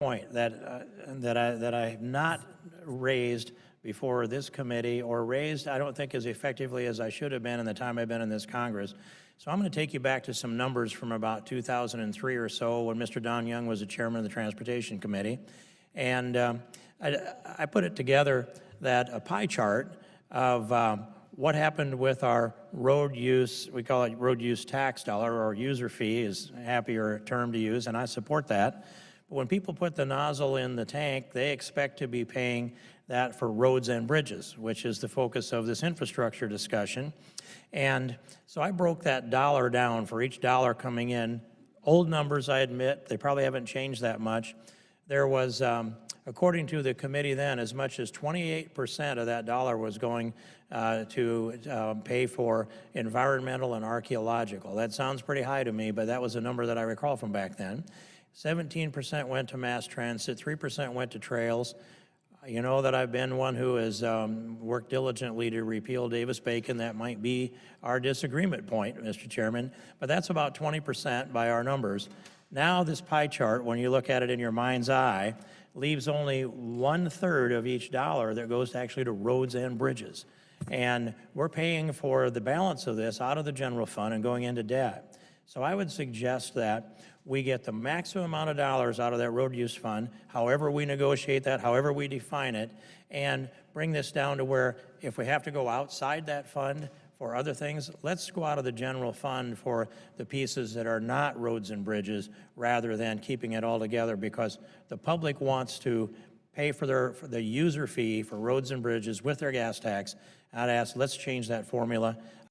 point that I have not raised before this committee, or raised, I don't think, as effectively as I should have been in the time I've been in this Congress. So I'm going to take you back to some numbers from about 2003 or so, when Mr. Don Young was the chairman of the Transportation Committee. And I put it together, that a pie chart of what happened with our road use, we call it road use tax dollar, or user fee is a happier term to use, and I support that. But when people put the nozzle in the tank, they expect to be paying that for roads and bridges, which is the focus of this infrastructure discussion. And so I broke that dollar down for each dollar coming in. Old numbers, I admit, they probably haven't changed that much. There was, according to the committee then, as much as 28% of that dollar was going to pay for environmental and archaeological. That sounds pretty high to me, but that was a number that I recall from back then. 17% went to mass transit, 3% went to trails. You know that I've been one who has worked diligently to repeal Davis-Bacon. That might be our disagreement point, Mr. Chairman, but that's about 20% by our numbers. Now this pie chart, when you look at it in your mind's eye, leaves only 1/3 of each dollar that goes actually to roads and bridges. And we're paying for the balance of this out of the general fund and going into debt. So I would suggest that we get the maximum amount of dollars out of that road use fund, however we negotiate that, however we define it, and bring this down to where if we have to go outside that fund for other things, let's go out of the general fund for the pieces that are not roads and bridges, rather than keeping it all together, because the public wants to pay for the user fee for roads and bridges with their gas tax. I'd ask, let's change that formula.